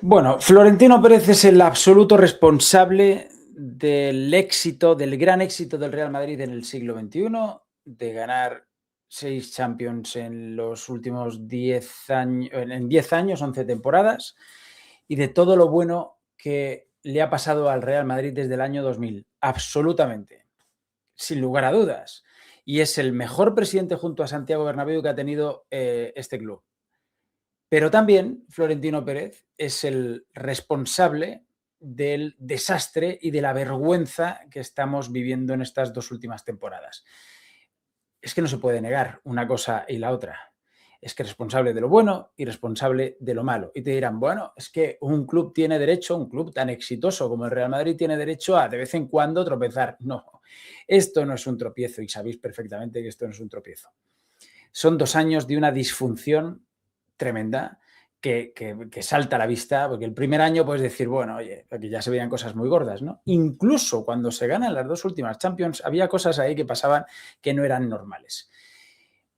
Bueno, Florentino Pérez es el absoluto responsable del éxito, del gran éxito del Real Madrid en el siglo XXI, de ganar 6 Champions en los últimos 10 años, en 10 años, 11 temporadas, y de todo lo bueno que le ha pasado al Real Madrid desde el año 2000. Absolutamente, sin lugar a dudas. Y es el mejor presidente junto a Santiago Bernabéu que ha tenido este club. Pero también Florentino Pérez es el responsable del desastre y de la vergüenza que estamos viviendo en estas 2 últimas temporadas. Es que no se puede negar una cosa y la otra. Es que es responsable de lo bueno y responsable de lo malo. Y te dirán, bueno, es que un club tiene derecho, un club tan exitoso como el Real Madrid tiene derecho a de vez en cuando tropezar. No, esto no es un tropiezo y sabéis perfectamente que esto no es un tropiezo. Son 2 años de una disfunción tremenda que salta a la vista, porque el primer año puedes decir, bueno, oye, aquí ya se veían cosas muy gordas, ¿no? Incluso cuando se ganan las 2 últimas Champions, había cosas ahí que pasaban que no eran normales.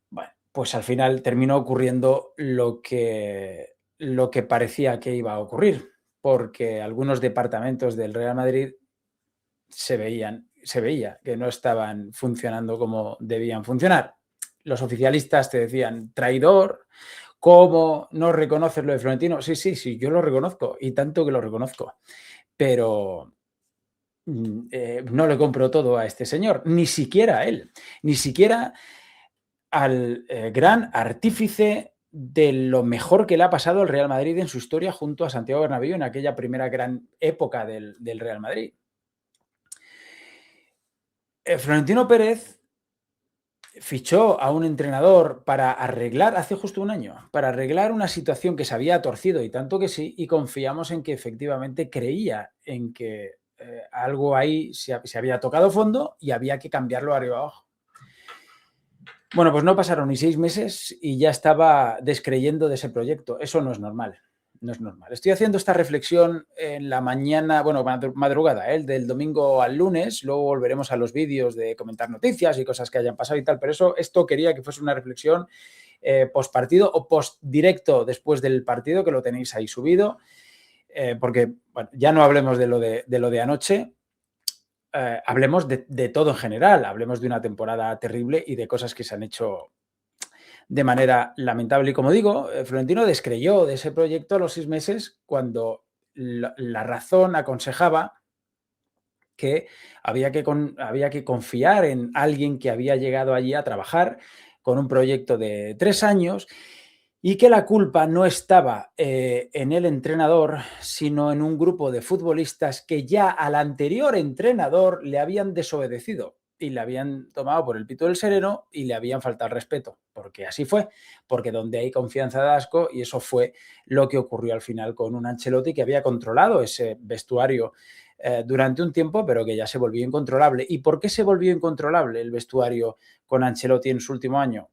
Bueno, pues al final terminó ocurriendo lo que parecía que iba a ocurrir, porque algunos departamentos del Real Madrid se veía que no estaban funcionando como debían funcionar. Los oficialistas te decían traidor, ¿cómo no reconoces lo de Florentino? Sí, sí, sí, yo lo reconozco y tanto que lo reconozco, pero no le compro todo a este señor, ni siquiera a él, ni siquiera al gran artífice de lo mejor que le ha pasado al Real Madrid en su historia junto a Santiago Bernabéu en aquella primera gran época del Real Madrid. Florentino Pérez fichó a un entrenador para arreglar, hace justo un año, para arreglar una situación que se había torcido y tanto que sí, y confiamos en que efectivamente creía en que algo ahí se había tocado fondo y había que cambiarlo arriba abajo. Bueno, pues no pasaron ni 6 meses y ya estaba descreyendo de ese proyecto. Eso no es normal. No es normal. Estoy haciendo esta reflexión en la mañana, bueno, madrugada, del domingo al lunes. Luego volveremos a los vídeos de comentar noticias y cosas que hayan pasado y tal. Pero esto quería que fuese una reflexión post partido o post directo después del partido, que lo tenéis ahí subido. Porque bueno, ya no hablemos de lo de anoche. Hablemos de todo en general. Hablemos de una temporada terrible y de cosas que se han hecho de manera lamentable. Y como digo, Florentino descreyó de ese proyecto a los 6 meses cuando la razón aconsejaba que había que confiar en alguien que había llegado allí a trabajar con un proyecto de 3 años y que la culpa no estaba en el entrenador, sino en un grupo de futbolistas que ya al anterior entrenador le habían desobedecido y le habían tomado por el pito del sereno y le habían faltado el respeto, porque así fue, porque donde hay confianza da asco, y eso fue lo que ocurrió al final con un Ancelotti que había controlado ese vestuario durante un tiempo, pero que ya se volvió incontrolable. ¿Y por qué se volvió incontrolable el vestuario con Ancelotti en su último año?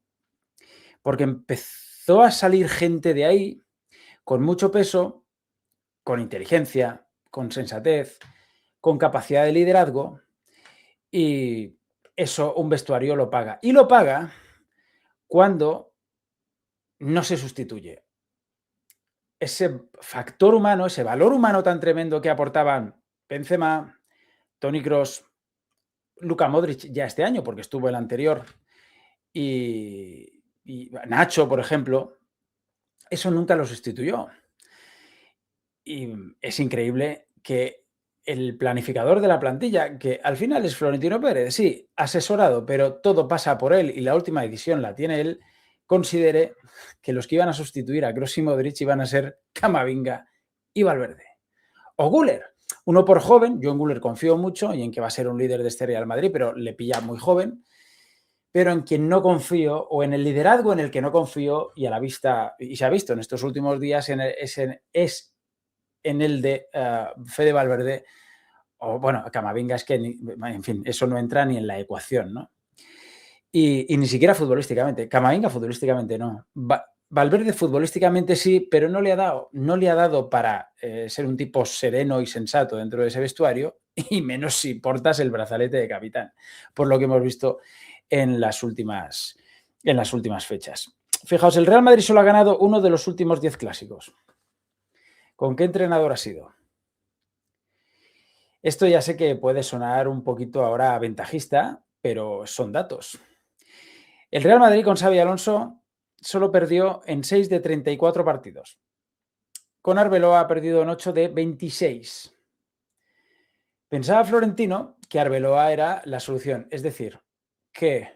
Porque empezó a salir gente de ahí con mucho peso, con inteligencia, con sensatez, con capacidad de liderazgo, y eso un vestuario lo paga. Y lo paga cuando no se sustituye. Ese factor humano, ese valor humano tan tremendo que aportaban Benzema, Toni Kroos, Luka Modric ya este año, porque estuvo el anterior, y Nacho, por ejemplo, eso nunca lo sustituyó. Y es increíble que el planificador de la plantilla, que al final es Florentino Pérez, sí, asesorado, pero todo pasa por él y la última decisión la tiene él, considere que los que iban a sustituir a Kroos y Modric iban a ser Camavinga y Valverde. O Güler, uno por joven, yo en Güler confío mucho y en que va a ser un líder de este Real Madrid, pero le pilla muy joven, pero en quien no confío, o en el liderazgo en el que no confío, y a la vista, y se ha visto en estos últimos días, es en el de Fede Valverde, o bueno, Camavinga, es que, en fin, eso no entra ni en la ecuación, ¿no? Y ni siquiera futbolísticamente. Camavinga futbolísticamente no. Valverde futbolísticamente sí, pero no le ha dado para ser un tipo sereno y sensato dentro de ese vestuario, y menos si portas el brazalete de capitán, por lo que hemos visto en las últimas fechas. Fijaos, el Real Madrid solo ha ganado uno de los últimos 10 clásicos. ¿Con qué entrenador ha sido? Esto ya sé que puede sonar un poquito ahora ventajista, pero son datos. El Real Madrid con Xabi Alonso solo perdió en 6 de 34 partidos. Con Arbeloa ha perdido en 8 de 26. Pensaba Florentino que Arbeloa era la solución, es decir, que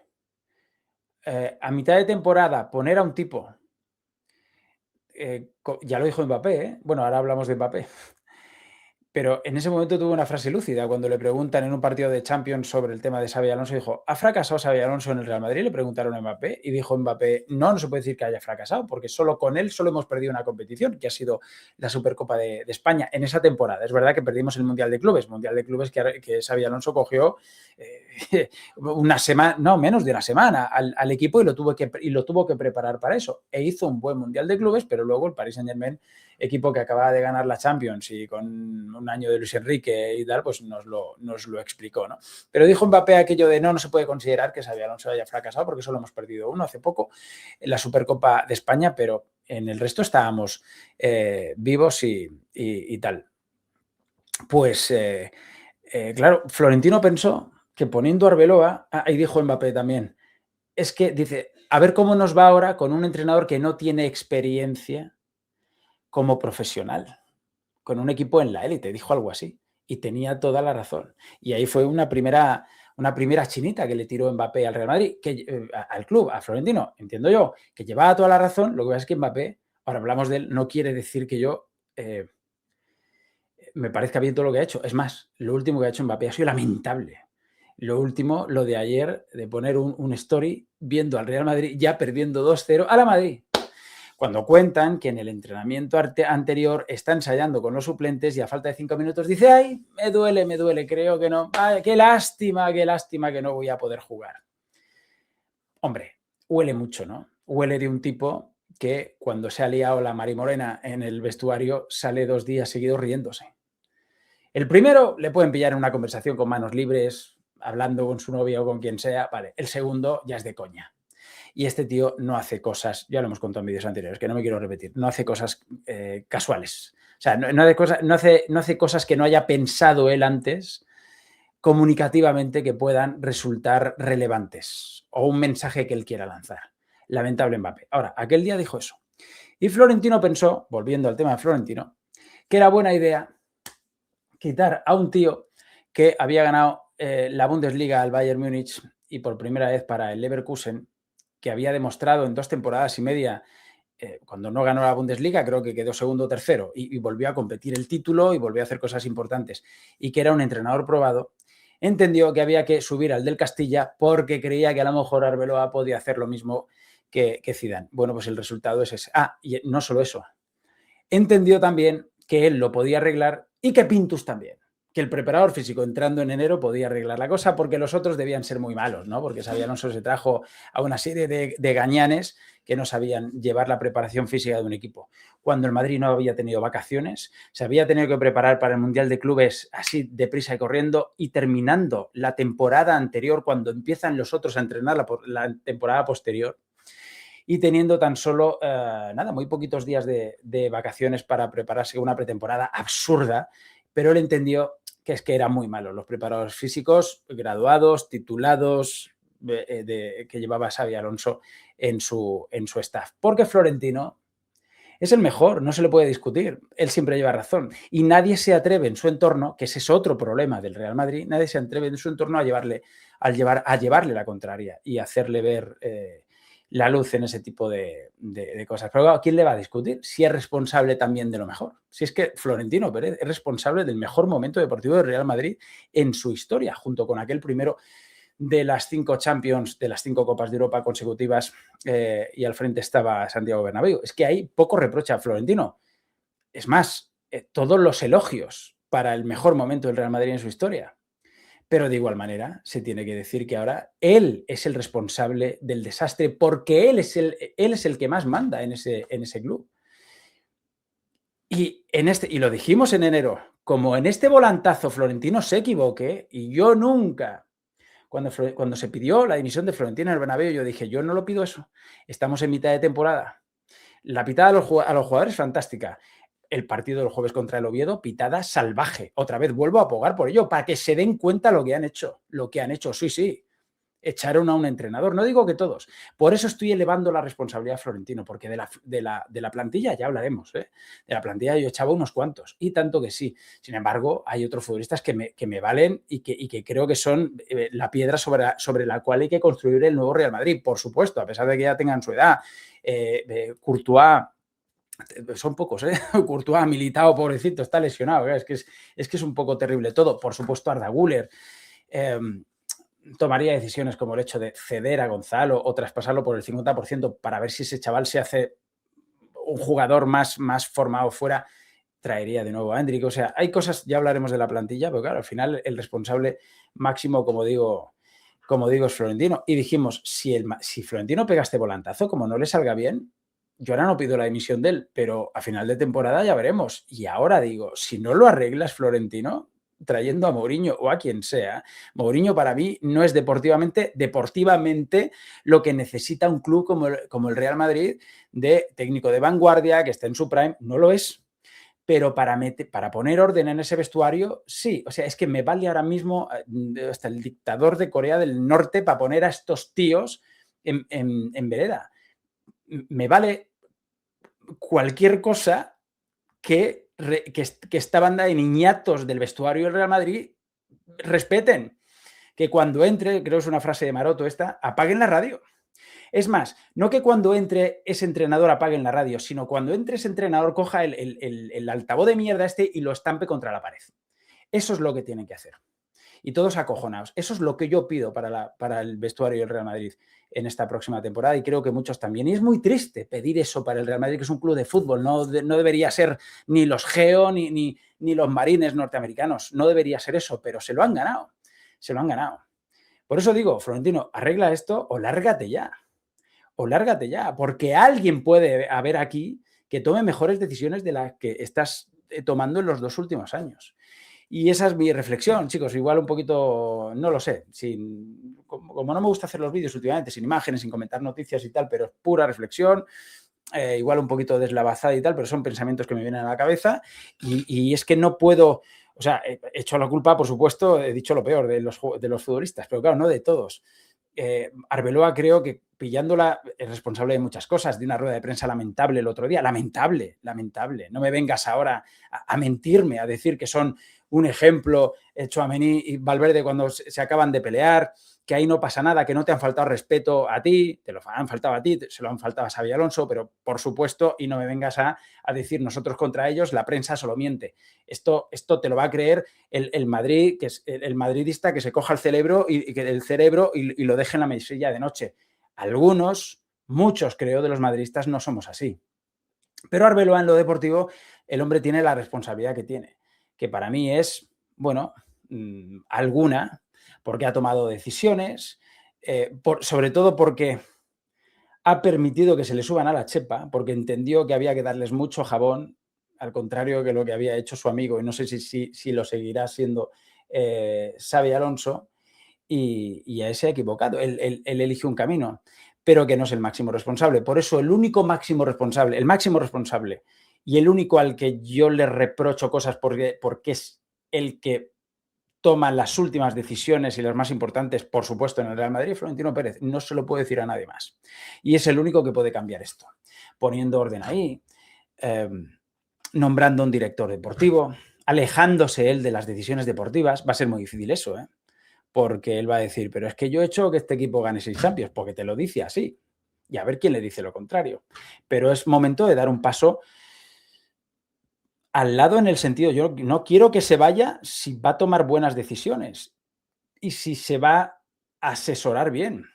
a mitad de temporada poner a un tipo, ya lo dijo Mbappé, bueno, ahora hablamos de Mbappé, pero en ese momento tuvo una frase lúcida cuando le preguntan en un partido de Champions sobre el tema de Xabi Alonso, dijo, ¿ha fracasado Xabi Alonso en el Real Madrid? Le preguntaron a Mbappé y dijo Mbappé, no se puede decir que haya fracasado, porque solo con él solo hemos perdido una competición, que ha sido la Supercopa de España en esa temporada. Es verdad que perdimos el Mundial de Clubes que Xabi Alonso cogió una semana, no, menos de una semana al equipo y lo tuvo que preparar para eso. E hizo un buen Mundial de Clubes, pero luego el Paris Saint-Germain, equipo que acababa de ganar la Champions y con un año de Luis Enrique y tal, pues nos lo explicó, ¿no? Pero dijo Mbappé aquello de no se puede considerar que Xabi Alonso haya fracasado porque solo hemos perdido uno hace poco en la Supercopa de España, pero en el resto estábamos vivos y tal. Pues, claro, Florentino pensó que poniendo a Arbeloa, ahí dijo Mbappé también, es que dice, a ver cómo nos va ahora con un entrenador que no tiene experiencia como profesional, con un equipo en la élite, dijo algo así. Y tenía toda la razón. Y ahí fue una primera chinita que le tiró Mbappé al Real Madrid, al club, a Florentino, entiendo yo, que llevaba toda la razón. Lo que pasa es que Mbappé, ahora hablamos de él, no quiere decir que yo me parezca bien todo lo que ha hecho. Es más, lo último que ha hecho Mbappé ha sido lamentable. Lo último, lo de ayer, de poner un story viendo al Real Madrid ya perdiendo 2-0 a la Madrid. Cuando cuentan que en el entrenamiento anterior está ensayando con los suplentes y a falta de 5 minutos dice, ay, me duele, creo que no, ay, qué lástima que no voy a poder jugar. Hombre, huele mucho, ¿no? Huele de un tipo que cuando se ha liado la marimorena en el vestuario sale 2 días seguidos riéndose. El primero le pueden pillar en una conversación con manos libres, hablando con su novia o con quien sea, vale. El segundo ya es de coña. Y este tío no hace cosas, ya lo hemos contado en vídeos anteriores, que no me quiero repetir, no hace cosas casuales. O sea, no hace cosas que no haya pensado él antes comunicativamente que puedan resultar relevantes o un mensaje que él quiera lanzar. Lamentable Mbappé. Ahora, aquel día dijo eso. Y Florentino pensó, volviendo al tema de Florentino, que era buena idea quitar a un tío que había ganado la Bundesliga al Bayern Múnich y por primera vez para el Leverkusen, que había demostrado en 2 temporadas y media, cuando no ganó la Bundesliga, creo que quedó segundo o tercero y volvió a competir el título y volvió a hacer cosas importantes y que era un entrenador probado, entendió que había que subir al del Castilla porque creía que a lo mejor Arbeloa podía hacer lo mismo que Zidane. Bueno, pues el resultado es ese. Y no solo eso, entendió también que él lo podía arreglar y que Pintus también. Que el preparador físico entrando en enero podía arreglar la cosa porque los otros debían ser muy malos, ¿no? Porque Xabi Alonso se trajo a una serie de gañanes que no sabían llevar la preparación física de un equipo. Cuando el Madrid no había tenido vacaciones, se había tenido que preparar para el Mundial de Clubes así deprisa y corriendo y terminando la temporada anterior cuando empiezan los otros a entrenar la temporada posterior y teniendo tan solo, muy poquitos días de vacaciones para prepararse una pretemporada absurda, pero él entendió que es que eran muy malos los preparadores físicos, graduados, titulados, que llevaba Xabi Alonso en su staff. Porque Florentino es el mejor, no se le puede discutir. Él siempre lleva razón. Y nadie se atreve en su entorno, que ese es otro problema del Real Madrid, nadie se atreve en su entorno a llevarle la contraria y hacerle ver la luz en ese tipo de cosas. Pero claro, ¿quién le va a discutir? Si es responsable también de lo mejor. Si es que Florentino Pérez es responsable del mejor momento deportivo del Real Madrid en su historia, junto con aquel primero de las 5 Champions, de las 5 Copas de Europa consecutivas, y al frente estaba Santiago Bernabéu. Es que hay poco reproche a Florentino. Es más, todos los elogios para el mejor momento del Real Madrid en su historia. Pero de igual manera, se tiene que decir que ahora él es el responsable del desastre porque él es el que más manda en ese club. Y lo dijimos en enero, como en este volantazo Florentino se equivoque, y yo nunca, cuando se pidió la dimisión de Florentino en el Bernabéu, yo dije, yo no lo pido eso. Estamos en mitad de temporada. La pitada a los jugadores es fantástica. el partido del jueves contra el Oviedo, pitada salvaje. Otra vez vuelvo a abogar por ello, para que se den cuenta lo que han hecho. Sí. Echaron a un entrenador, no digo que todos. Por eso estoy elevando la responsabilidad a Florentino, porque de la plantilla ya hablaremos, ¿eh? De la plantilla yo echaba unos cuantos, y tanto que sí. Sin embargo, hay otros futbolistas que me valen y que creo que son la piedra sobre la cual hay que construir el nuevo Real Madrid, por supuesto, a pesar de que ya tengan su edad. Courtois, son pocos, ¿eh? Courtois, Militao, pobrecito, está lesionado, ¿eh? Es que es un poco terrible todo. Por supuesto, Arda Güler. Tomaría decisiones como el hecho de ceder a Gonzalo o traspasarlo por el 50% para ver si ese chaval se hace un jugador más formado fuera. Traería de nuevo a Hendrik. O sea, hay cosas, ya hablaremos de la plantilla, pero claro, al final el responsable máximo, como digo, es Florentino. Y dijimos, si Florentino pega este volantazo, como no le salga bien, yo ahora no pido la dimisión de él, pero a final de temporada ya veremos. Y ahora digo, si no lo arreglas, Florentino, trayendo a Mourinho o a quien sea, Mourinho para mí no es deportivamente lo que necesita un club como el Real Madrid, de técnico de vanguardia, que esté en su prime. No lo es. Pero para poner orden en ese vestuario, sí. O sea, es que me vale ahora mismo hasta el dictador de Corea del Norte para poner a estos tíos en vereda. Me vale cualquier cosa que esta banda de niñatos del vestuario del Real Madrid respeten. Que cuando entre, creo que es una frase de Maroto esta, apaguen la radio. Es más, no que cuando entre ese entrenador apaguen la radio, sino cuando entre ese entrenador coja el altavoz de mierda y lo estampe contra la pared. Eso es lo que tienen que hacer. Y todos acojonados. Eso es lo que yo pido para el vestuario del Real Madrid en esta próxima temporada, y creo que muchos también. Y es muy triste pedir eso para el Real Madrid, que es un club de fútbol. No debería ser ni los Geo ni los Marines norteamericanos. No debería ser eso, pero se lo han ganado. Se lo han ganado. Por eso digo, Florentino, arregla esto o lárgate ya. Porque alguien puede haber aquí que tome mejores decisiones de las que estás tomando en los 2 últimos años. Y esa es mi reflexión, chicos. Igual un poquito, no lo sé, como no me gusta hacer los vídeos últimamente, sin imágenes, sin comentar noticias y tal, pero es pura reflexión, igual un poquito deslavazada y tal, pero son pensamientos que me vienen a la cabeza, y es que no puedo, o sea, he hecho la culpa, por supuesto, he dicho lo peor de los futbolistas, pero claro, no de todos. Arbeloa, creo que pillándola, es responsable de muchas cosas, de una rueda de prensa lamentable el otro día, lamentable. No me vengas ahora a mentirme, a decir que son un ejemplo, Tchouaméni y Valverde, cuando se acaban de pelear, que ahí no pasa nada, que no te han faltado respeto a ti, te lo han faltado a ti, se lo han faltado a Xabi Alonso, pero por supuesto, y no me vengas a decir nosotros contra ellos, la prensa solo miente. Esto te lo va a creer el Madrid, que es el madridista, que se coja el cerebro y lo deje en la mesilla de noche. Algunos, muchos creo, de los madridistas no somos así. Pero Arbeloa, en lo deportivo, el hombre tiene la responsabilidad que tiene, que para mí es, bueno, alguna, porque ha tomado decisiones, sobre todo porque ha permitido que se le suban a la chepa, porque entendió que había que darles mucho jabón, al contrario que lo que había hecho su amigo, y no sé si lo seguirá siendo Xabi Alonso, y a ese ha equivocado. Él eligió un camino, pero que no es el máximo responsable. Por eso el máximo responsable y el único al que yo le reprocho cosas porque es el que toma las últimas decisiones y las más importantes, por supuesto, en el Real Madrid, Florentino Pérez. No se lo puedo decir a nadie más. Y es el único que puede cambiar esto, poniendo orden ahí, nombrando un director deportivo, alejándose él de las decisiones deportivas. Va a ser muy difícil eso, porque él va a decir, pero es que yo he hecho que este equipo gane 6 Champions, porque te lo dice así. Y a ver quién le dice lo contrario. Pero es momento de dar un paso al lado, en el sentido, yo no quiero que se vaya si va a tomar buenas decisiones y si se va a asesorar bien.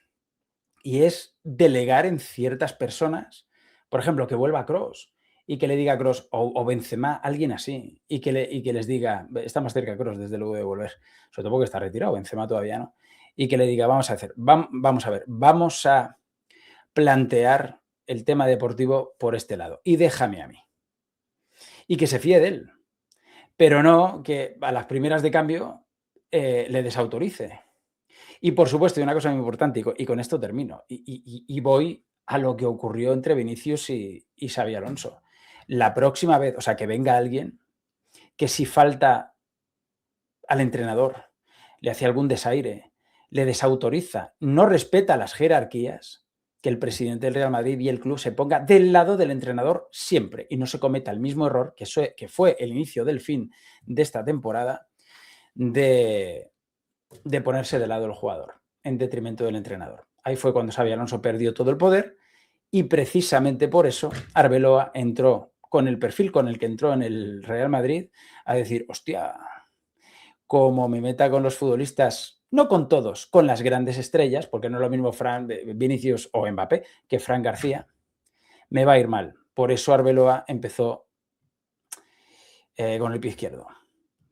Y es delegar en ciertas personas, por ejemplo, que vuelva Kroos y que le diga a Kroos o Benzema, alguien así, y que les diga, está más cerca Kroos desde luego de volver, sobre todo porque está retirado, Benzema todavía no, y que le diga, vamos a ver, vamos a plantear el tema deportivo por este lado y déjame a mí. Y que se fíe de él, pero no que a las primeras de cambio le desautorice. Y por supuesto, hay una cosa muy importante, y con esto termino, y voy a lo que ocurrió entre Vinicius y Xabi Alonso. La próxima vez, o sea, que venga alguien que si falta al entrenador, le hace algún desaire, le desautoriza, no respeta las jerarquías, que el presidente del Real Madrid y el club se ponga del lado del entrenador siempre y no se cometa el mismo error que fue el inicio del fin de esta temporada de ponerse del lado del jugador en detrimento del entrenador. Ahí fue cuando Xabi Alonso perdió todo el poder y precisamente por eso Arbeloa entró con el perfil con el que entró en el Real Madrid a decir, hostia, como me meta con los futbolistas, no con todos, con las grandes estrellas, porque no es lo mismo Vinicius o Mbappé que Fran García, me va a ir mal. Por eso Arbeloa empezó con el pie izquierdo,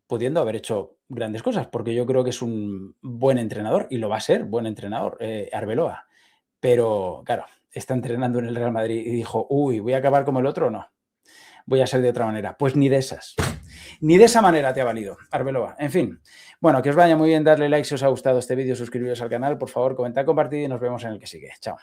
pudiendo haber hecho grandes cosas, porque yo creo que es un buen entrenador y lo va a ser, buen entrenador, Arbeloa. Pero, claro, está entrenando en el Real Madrid y dijo, uy, ¿voy a acabar como el otro o no? Voy a ser de otra manera. Pues ni de esas. Ni de esa manera te ha valido, Arbeloa. En fin, bueno, que os vaya muy bien, darle like si os ha gustado este vídeo, suscribiros al canal, por favor, comentad, compartid y nos vemos en el que sigue. Chao.